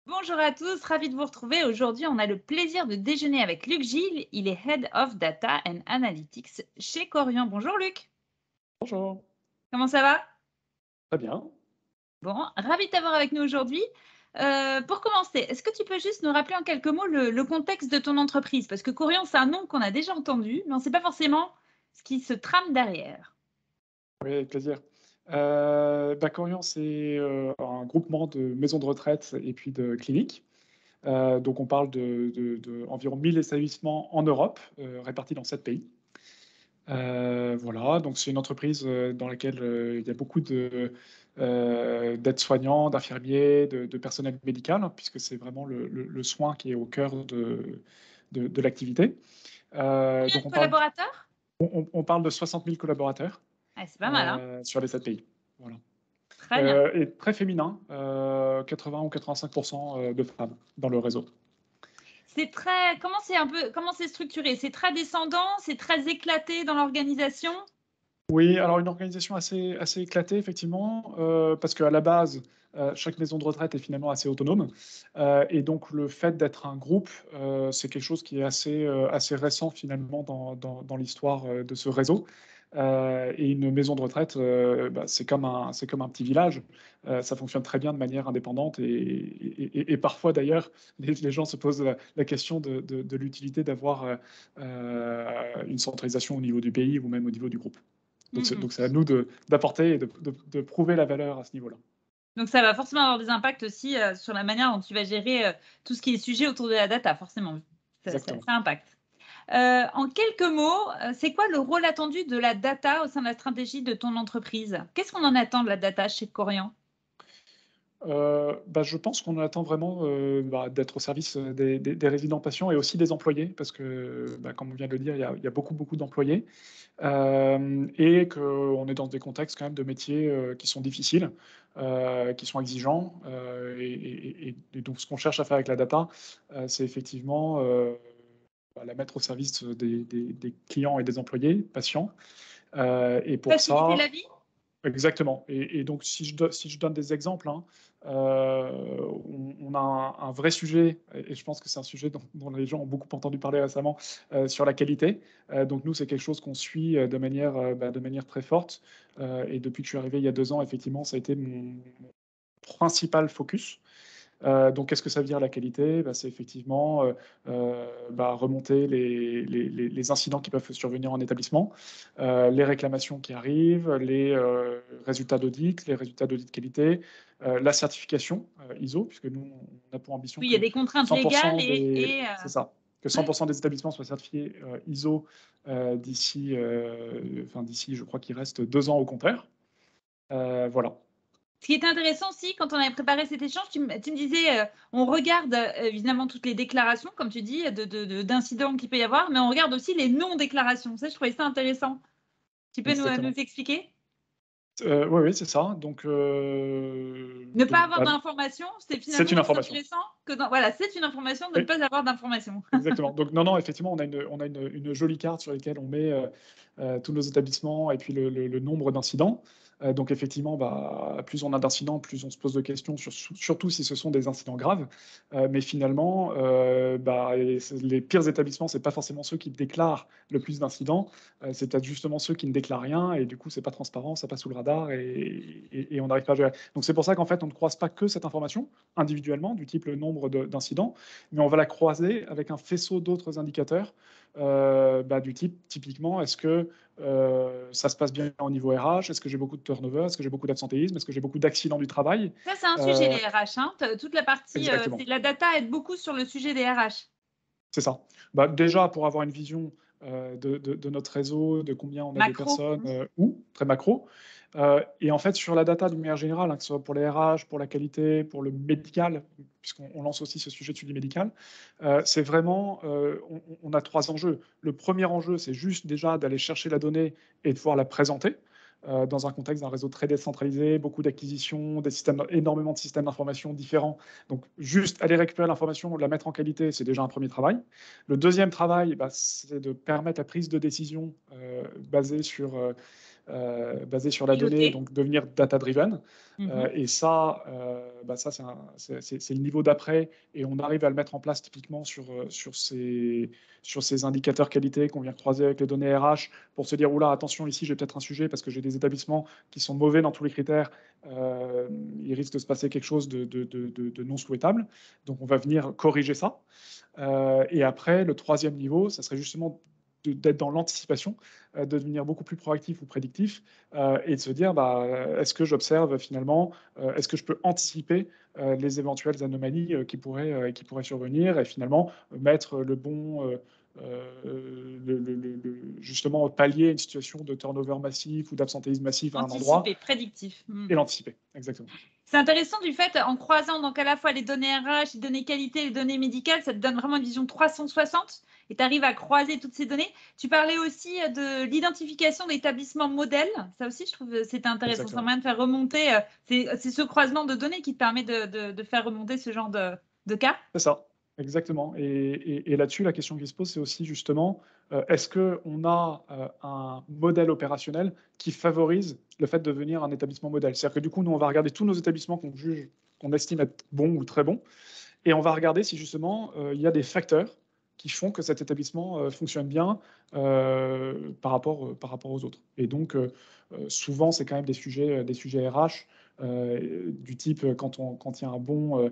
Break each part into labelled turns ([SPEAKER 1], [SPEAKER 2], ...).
[SPEAKER 1] Bonjour à tous, ravi de vous retrouver. Aujourd'hui, on a le plaisir de déjeuner avec Luc Gilles. Il est Head of Data and Analytics chez Corian. Bonjour Luc,
[SPEAKER 2] Bonjour,
[SPEAKER 1] comment ça va?
[SPEAKER 2] très bien.
[SPEAKER 1] Bon, ravi de t'avoir avec nous aujourd'hui. Pour commencer, est-ce que tu peux juste nous rappeler en quelques mots le contexte de ton entreprise? Parce que Corian, c'est un nom qu'on a déjà entendu, mais on ne sait pas forcément ce qui se trame derrière.
[SPEAKER 2] Oui, avec plaisir. Corian, c'est un groupement de maisons de retraite et puis de cliniques. Donc, on parle de environ 1000 établissements en Europe, répartis dans 7 pays. Voilà, donc c'est une entreprise dans laquelle il y a beaucoup d'aides-soignants, d'infirmiers, de personnel médical, hein, puisque c'est vraiment le soin qui est au cœur de l'activité.
[SPEAKER 1] Combien
[SPEAKER 2] Donc,
[SPEAKER 1] de collaborateurs?
[SPEAKER 2] on parle de 60 000 collaborateurs.
[SPEAKER 1] Ah, c'est pas mal, hein?
[SPEAKER 2] Sur les 7 pays. Voilà.
[SPEAKER 1] Très bien.
[SPEAKER 2] Et très féminin, 80 ou 85% de femmes dans le réseau.
[SPEAKER 1] C'est très, comment c'est structuré? C'est très descendant, c'est très éclaté dans l'organisation?
[SPEAKER 2] Oui, alors une organisation assez éclatée, effectivement, parce qu'à la base, chaque maison de retraite est finalement assez autonome. Et donc, le fait d'être un groupe, c'est quelque chose qui est assez récent, finalement, dans l'histoire de ce réseau. Et une maison de retraite, c'est comme un petit village. Ça fonctionne très bien de manière indépendante. Et parfois, d'ailleurs, les gens se posent la question de l'utilité d'avoir une centralisation au niveau du pays ou même au niveau du groupe. Donc c'est à nous d'apporter et de prouver la valeur à ce niveau-là.
[SPEAKER 1] Donc ça va forcément avoir des impacts aussi, sur la manière dont tu vas gérer, tout ce qui est sujet autour de la data, forcément. Ça
[SPEAKER 2] Exactement.
[SPEAKER 1] impacte. En quelques mots, c'est quoi le rôle attendu de la data au sein de la stratégie de ton entreprise? Qu'est-ce qu'on en attend de la data chez Corian?
[SPEAKER 2] Je pense qu'on attend vraiment d'être au service des résidents patients et aussi des employés, parce que, comme on vient de le dire, il y a beaucoup d'employés. Et qu'on est dans des contextes quand même de métiers qui sont difficiles, qui sont exigeants. Et donc, ce qu'on cherche à faire avec la data, c'est effectivement la mettre au service des clients et des employés, patients. Et pour
[SPEAKER 1] Faciliter
[SPEAKER 2] ça,
[SPEAKER 1] la vie?
[SPEAKER 2] exactement. Et donc, si je donne des exemples, hein, on a un vrai sujet, et je pense que c'est un sujet dont les gens ont beaucoup entendu parler récemment, sur la qualité. Donc, nous, c'est quelque chose qu'on suit de manière très forte. Et depuis que je suis arrivé il y a 2 ans, effectivement, ça a été mon principal focus. Donc, qu'est-ce que ça veut dire la qualité? C'est effectivement remonter les incidents qui peuvent survenir en établissement, les réclamations qui arrivent, les résultats d'audit qualité, la certification ISO, puisque nous, on a pour ambition
[SPEAKER 1] Oui, il y a
[SPEAKER 2] que
[SPEAKER 1] des contraintes légales
[SPEAKER 2] 100% des, c'est ça, que
[SPEAKER 1] ouais.
[SPEAKER 2] 100% des établissements soient certifiés ISO d'ici, je crois qu'il reste 2 ans au contraire. Voilà.
[SPEAKER 1] Ce qui était intéressant aussi, quand on avait préparé cet échange, tu me disais, on regarde, évidemment toutes les déclarations, comme tu dis, d'incidents qu'il peut y avoir, mais on regarde aussi les non-déclarations. Ça, je trouvais ça intéressant. Tu peux nous
[SPEAKER 2] Exactement.
[SPEAKER 1] expliquer?
[SPEAKER 2] Oui, oui, c'est ça. Donc,
[SPEAKER 1] Ne pas avoir d'informations, c'est
[SPEAKER 2] c'est
[SPEAKER 1] finalement
[SPEAKER 2] une
[SPEAKER 1] aussi
[SPEAKER 2] information.
[SPEAKER 1] intéressant que voilà, c'est une information de ne
[SPEAKER 2] Oui,
[SPEAKER 1] pas avoir d'informations.
[SPEAKER 2] exactement. Donc, non, non, effectivement, on a une jolie carte sur laquelle on met tous nos établissements et puis le nombre d'incidents. Donc, effectivement, plus on a d'incidents, plus on se pose de questions, surtout si ce sont des incidents graves. Mais finalement, les pires établissements, c'est pas forcément ceux qui déclarent le plus d'incidents. C'est peut-être justement ceux qui ne déclarent rien et du coup, c'est pas transparent, ça passe sous le radar et on n'arrive pas à gérer. Donc, c'est pour ça qu'en fait, on ne croise pas que cette information individuellement, du type le nombre d'incidents, mais on va la croiser avec un faisceau d'autres indicateurs du type, typiquement, est-ce que ça se passe bien au niveau RH? Est-ce que j'ai beaucoup de turnover? Est-ce que j'ai beaucoup d'absentéisme? Est-ce que j'ai beaucoup d'accidents du travail?
[SPEAKER 1] Ça, c'est un sujet,
[SPEAKER 2] Euh,
[SPEAKER 1] les RH, hein. Toute la partie,
[SPEAKER 2] Exactement,
[SPEAKER 1] c'est la data aide beaucoup sur le sujet des RH.
[SPEAKER 2] c'est ça. Déjà, pour avoir une vision de notre réseau, de combien on a de
[SPEAKER 1] Macro.
[SPEAKER 2] personnes, ou très macro. Et en fait, sur la data d'une manière générale, hein, que ce soit pour les RH, pour la qualité, pour le médical, puisqu'on lance aussi ce sujet de suivi médical, c'est vraiment, on a 3 enjeux. Le premier enjeu, c'est juste déjà d'aller chercher la donnée et de pouvoir la présenter dans un contexte d'un réseau très décentralisé, beaucoup d'acquisitions, énormément de systèmes d'information différents. Donc, juste aller récupérer l'information, la mettre en qualité, c'est déjà un premier travail. Le deuxième travail, c'est de permettre la prise de décision basé sur la donnée,
[SPEAKER 1] Piloté.
[SPEAKER 2] donc devenir data-driven. Et ça, c'est le niveau d'après, et on arrive à le mettre en place typiquement sur ces indicateurs qualité qu'on vient croiser avec les données RH pour se dire, oula, attention, ici j'ai peut-être un sujet parce que j'ai des établissements qui sont mauvais dans tous les critères, il risque de se passer quelque chose de non souhaitable. Donc on va venir corriger ça. Et après, le troisième niveau, ça serait justement d'être dans l'anticipation, de devenir beaucoup plus proactif ou prédictif, et de se dire, est-ce que j'observe finalement, est-ce que je peux anticiper les éventuelles anomalies qui pourraient survenir, et finalement mettre le bon, justement pallier une situation de turnover massif ou d'absentéisme massif à un endroit.
[SPEAKER 1] Anticiper, prédictif.
[SPEAKER 2] Et l'anticiper, exactement.
[SPEAKER 1] C'est intéressant du fait, en croisant donc à la fois les données RH, les données qualité, les données médicales, ça te donne vraiment une vision 360 et tu arrives à croiser toutes ces données. Tu parlais aussi de l'identification d'établissements modèles. Ça aussi, je trouve que c'était intéressant. C'est un moyen de faire remonter, c'est ce croisement de données qui te permet de faire remonter ce genre de cas.
[SPEAKER 2] C'est ça. Exactement. Et là-dessus, la question qui se pose, c'est aussi justement, est-ce qu'on a un modèle opérationnel qui favorise le fait de devenir un établissement modèle? C'est-à-dire que du coup, nous, on va regarder tous nos établissements qu'on estime être bons ou très bons, et on va regarder si justement il y a des facteurs qui font que cet établissement fonctionne bien par rapport aux autres. Et donc, souvent, c'est quand même des sujets RH du type quand il y a un bon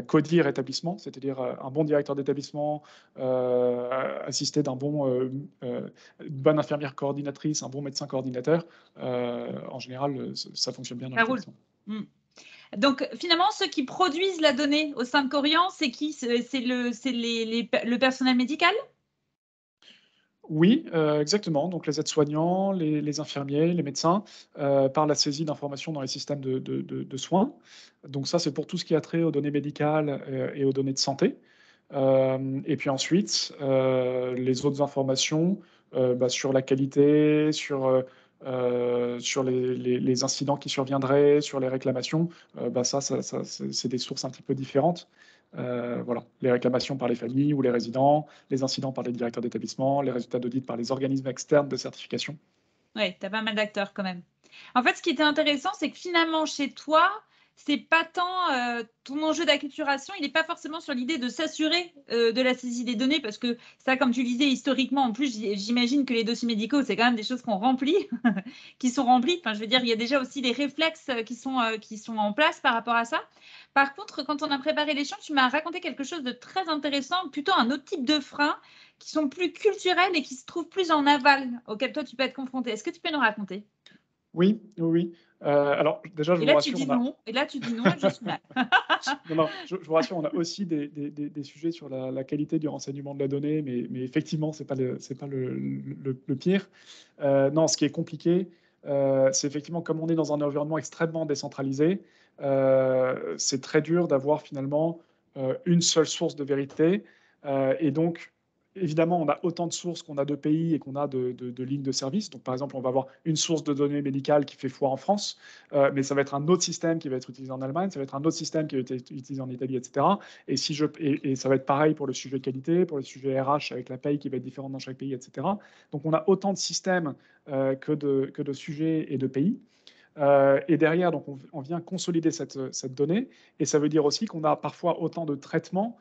[SPEAKER 2] CODIR établissement, c'est-à-dire un bon directeur d'établissement assisté d'une bonne infirmière coordinatrice, un bon médecin coordinateur, en général, ça fonctionne bien dans l'établissement.
[SPEAKER 1] Donc, finalement, ceux qui produisent la donnée au sein de Corian, c'est qui? C'est le personnel médical?
[SPEAKER 2] Oui, exactement. Donc, les aides-soignants, les infirmiers, les médecins, par la saisie d'informations dans les systèmes de soins. Donc ça, c'est pour tout ce qui a trait aux données médicales et aux données de santé. Et puis ensuite, les autres informations sur la qualité, sur les incidents qui surviendraient, sur les réclamations, ça, c'est des sources un petit peu différentes. Voilà, les réclamations par les familles ou les résidents, les incidents par les directeurs d'établissement, les résultats d'audit par les organismes externes de certification.
[SPEAKER 1] Oui, tu as pas mal d'acteurs quand même. En fait, ce qui était intéressant, c'est que finalement, chez toi, c'est pas tant ton enjeu d'acculturation, il n'est pas forcément sur l'idée de s'assurer de la saisie des données, parce que ça, comme tu le disais, historiquement, en plus, j'imagine que les dossiers médicaux, c'est quand même des choses qu'on remplit, qui sont remplies. Enfin, je veux dire, il y a déjà aussi des réflexes qui sont en place par rapport à ça. Par contre, quand on a préparé l'échange, tu m'as raconté quelque chose de très intéressant, plutôt un autre type de frein, qui sont plus culturels et qui se trouvent plus en aval, auquel toi, tu peux être confronté. Est-ce que tu peux nous raconter?
[SPEAKER 2] Oui. Alors, déjà, je vous rassure.
[SPEAKER 1] Et là, tu dis non, et je suis mal.
[SPEAKER 2] Non, je vous rassure, on a aussi des sujets sur la qualité du renseignement de la donnée, mais effectivement, ce n'est pas le pire. Non, ce qui est compliqué, c'est effectivement, comme on est dans un environnement extrêmement décentralisé, c'est très dur d'avoir finalement une seule source de vérité. Et donc, évidemment, on a autant de sources qu'on a de pays et qu'on a de lignes de service. Donc, par exemple, on va avoir une source de données médicales qui fait foi en France, mais ça va être un autre système qui va être utilisé en Allemagne, ça va être un autre système qui va être utilisé en Italie, etc. Et ça va être pareil pour le sujet qualité, pour le sujet RH avec la paye qui va être différente dans chaque pays, etc. Donc, on a autant de systèmes que de sujets et de pays. Et derrière, donc, on vient consolider cette donnée. Et ça veut dire aussi qu'on a parfois autant de traitements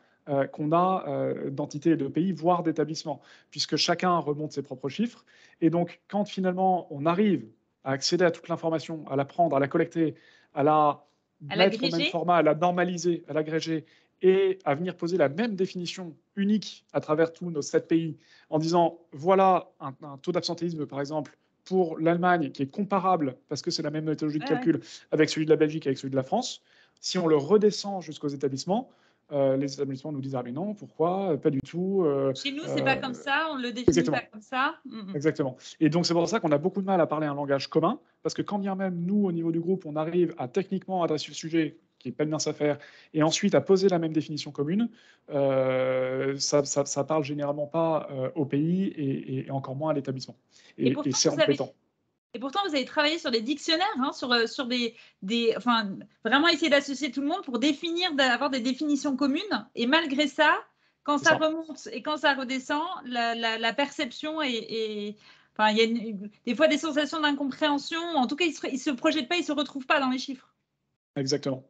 [SPEAKER 2] qu'on a d'entités et de pays, voire d'établissements, puisque chacun remonte ses propres chiffres. Et donc, quand finalement on arrive à accéder à toute l'information, à la prendre, à la collecter, à la mettre au même format, à la normaliser, à l'agréger, et à venir poser la même définition unique à travers tous nos 7 pays, en disant, voilà un taux d'absentéisme, par exemple, pour l'Allemagne, qui est comparable, parce que c'est la même méthodologie de calcul, avec celui de la Belgique, avec celui de la France. Si on le redescend jusqu'aux établissements, les établissements nous disent, ah mais non, pourquoi? Pas du tout.
[SPEAKER 1] Chez nous, c'est pas comme ça, on le définit pas comme ça.
[SPEAKER 2] Exactement. Et donc, c'est pour ça qu'on a beaucoup de mal à parler un langage commun, parce que quand bien même, nous, au niveau du groupe, on arrive à techniquement adresser le sujet, qui est pas une mince affaire, et ensuite à poser la même définition commune, ça parle généralement pas au pays et encore moins à l'établissement. Et c'est embêtant.
[SPEAKER 1] Et pourtant, vous avez travaillé sur des dictionnaires, sur enfin, vraiment essayer d'associer tout le monde pour d'avoir des définitions communes. Et malgré ça, quand ça remonte et quand ça redescend, la perception est Enfin, il y a des fois des sensations d'incompréhension. En tout cas, ils se projettent pas, ils se retrouvent pas dans les chiffres.
[SPEAKER 2] Exactement.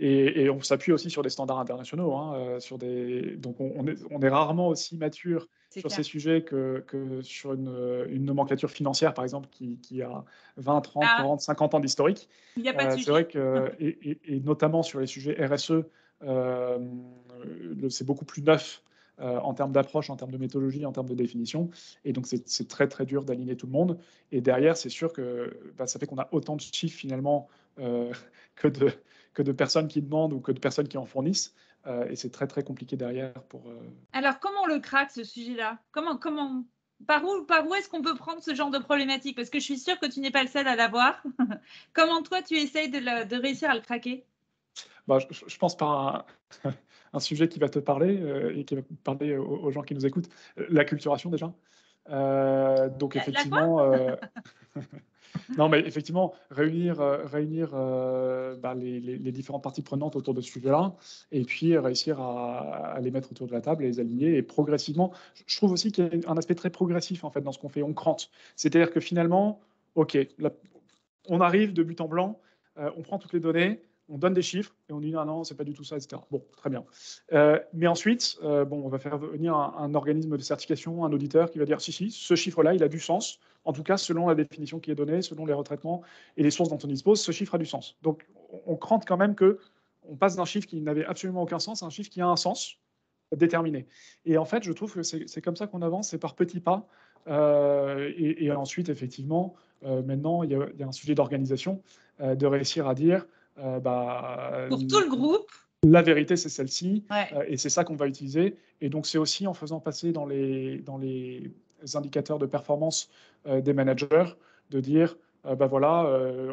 [SPEAKER 2] Et on s'appuie aussi sur des standards internationaux, hein, donc on est rarement aussi mature
[SPEAKER 1] C'est
[SPEAKER 2] sur ces
[SPEAKER 1] clair.
[SPEAKER 2] sujets que sur une nomenclature financière, par exemple, qui a 20, 30,
[SPEAKER 1] Ah,
[SPEAKER 2] 40, 50 ans d'historique.
[SPEAKER 1] il n'y a pas de
[SPEAKER 2] C'est
[SPEAKER 1] sujet.
[SPEAKER 2] vrai que, et notamment sur les sujets RSE, c'est beaucoup plus neuf en termes d'approche, en termes de méthodologie, en termes de définition. Et donc, c'est très, très dur d'aligner tout le monde. Et derrière, c'est sûr que ça fait qu'on a autant de chiffres finalement que de personnes qui demandent ou que de personnes qui en fournissent. Et c'est très, très compliqué derrière pour.
[SPEAKER 1] Alors, comment on le craque, ce sujet-là? Par où est-ce qu'on peut prendre ce genre de problématique? Parce que je suis sûre que tu n'es pas le seul à l'avoir. Comment toi, tu essayes de réussir à le craquer?
[SPEAKER 2] Je pense par un sujet qui va te parler et qui va parler aux gens qui nous écoutent, l'acculturation déjà. Donc
[SPEAKER 1] La quoi?
[SPEAKER 2] effectivement, non, mais effectivement, réunir les différentes parties prenantes autour de ce sujet-là, et puis réussir à les mettre autour de la table et les aligner. Et progressivement, je trouve aussi qu'il y a un aspect très progressif en fait dans ce qu'on fait. On crante. C'est-à-dire que finalement, OK, on arrive de but en blanc, on prend toutes les données, on donne des chiffres et on dit ah non, c'est pas du tout ça, etc. Bon, très bien. Mais ensuite, on va faire venir un organisme de certification, un auditeur qui va dire si, ce chiffre-là, il a du sens. En tout cas, selon la définition qui est donnée, selon les retraitements et les sources dont on dispose, ce chiffre a du sens. Donc, on crante quand même que on passe d'un chiffre qui n'avait absolument aucun sens à un chiffre qui a un sens déterminé. Et en fait, je trouve que c'est comme ça qu'on avance, c'est par petits pas. Et ensuite, effectivement, maintenant, il y a un sujet d'organisation, de réussir à dire,
[SPEAKER 1] Pour tout le groupe?
[SPEAKER 2] la vérité, c'est celle-ci,
[SPEAKER 1] Ouais.
[SPEAKER 2] et c'est ça qu'on va utiliser. Et donc, c'est aussi en faisant passer dans les indicateurs de performance des managers, de dire, voilà,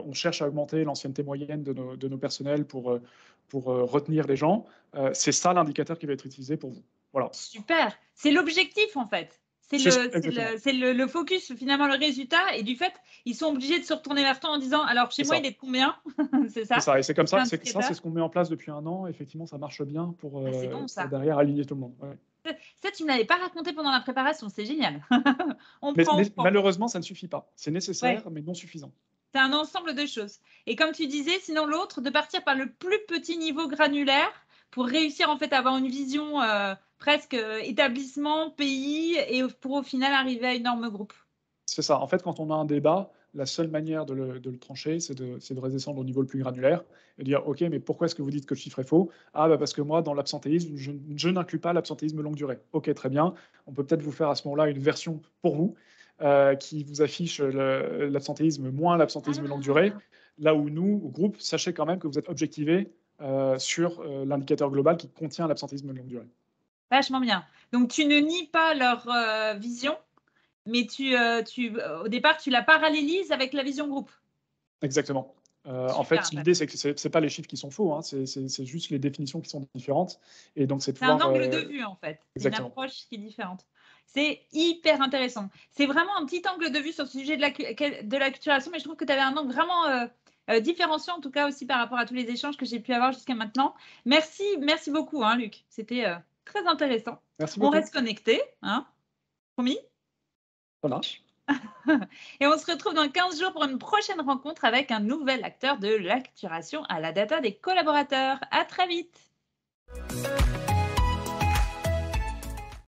[SPEAKER 2] on cherche à augmenter l'ancienneté moyenne de nos personnels pour retenir les gens. C'est ça l'indicateur qui va être utilisé pour vous. Voilà.
[SPEAKER 1] Super. C'est l'objectif, en fait.
[SPEAKER 2] Exactement.
[SPEAKER 1] C'est le focus, finalement, le résultat. Et du fait, ils sont obligés de se retourner vers toi en disant, alors, chez
[SPEAKER 2] C'est
[SPEAKER 1] moi,
[SPEAKER 2] ça.
[SPEAKER 1] il est de combien? C'est
[SPEAKER 2] C'est
[SPEAKER 1] ça?
[SPEAKER 2] ça. Et c'est comme ça,
[SPEAKER 1] Plein
[SPEAKER 2] c'est
[SPEAKER 1] d'indicateurs.
[SPEAKER 2] ce qu'on met en place depuis 1 an. Effectivement, ça marche bien
[SPEAKER 1] Ah, c'est bon,
[SPEAKER 2] pour
[SPEAKER 1] ça.
[SPEAKER 2] derrière aligner tout le monde. Ouais.
[SPEAKER 1] Ça, tu ne me l'avais pas raconté pendant la préparation. C'est génial. On
[SPEAKER 2] Mais,
[SPEAKER 1] prend,
[SPEAKER 2] mais
[SPEAKER 1] on prend.
[SPEAKER 2] malheureusement, ça ne suffit pas. C'est
[SPEAKER 1] Ouais.
[SPEAKER 2] nécessaire, mais non suffisant.
[SPEAKER 1] C'est un ensemble de choses. Et comme tu disais, sinon l'autre, de partir par le plus petit niveau granulaire pour réussir en fait à avoir une vision presque établissement, pays, et pour au final arriver à une norme groupe.
[SPEAKER 2] C'est ça. En fait, quand on a un débat, la seule manière de le trancher, c'est de redescendre au niveau le plus granulaire et dire OK, mais pourquoi est-ce que vous dites que le chiffre est faux? Ah, parce que moi, dans l'absentéisme, je n'inclus pas l'absentéisme longue durée. OK, très bien. On peut peut-être vous faire à ce moment-là une version pour vous qui vous affiche l'absentéisme moins l'absentéisme longue durée.
[SPEAKER 1] Ah,
[SPEAKER 2] Là où nous, au groupe, sachez quand même que vous êtes objectivé sur l'indicateur global qui contient l'absentéisme longue durée.
[SPEAKER 1] vachement bien. Donc tu ne nies pas leur vision, mais au départ, tu la parallélises avec la vision groupe.
[SPEAKER 2] Exactement. En
[SPEAKER 1] Super
[SPEAKER 2] fait, l'idée,
[SPEAKER 1] intéressant.
[SPEAKER 2] c'est que c'est pas les chiffres qui sont faux, hein, c'est juste les définitions qui sont différentes. Et donc, c'est de
[SPEAKER 1] C'est un
[SPEAKER 2] pouvoir.
[SPEAKER 1] angle de vue, en fait. C'est une
[SPEAKER 2] Exactement.
[SPEAKER 1] approche qui est différente. C'est hyper intéressant. C'est vraiment un petit angle de vue sur le sujet de l'acculturation, mais je trouve que tu avais un angle vraiment différenciant, en tout cas aussi par rapport à tous les échanges que j'ai pu avoir jusqu'à maintenant. Merci, merci beaucoup, hein, Luc. C'était très intéressant.
[SPEAKER 2] Merci
[SPEAKER 1] On
[SPEAKER 2] beaucoup.
[SPEAKER 1] reste connectés, hein, promis.
[SPEAKER 2] Ça marche.
[SPEAKER 1] Et on se retrouve dans 15 jours pour une prochaine rencontre avec un nouvel acteur de l'acculturation à la data des collaborateurs. À très vite.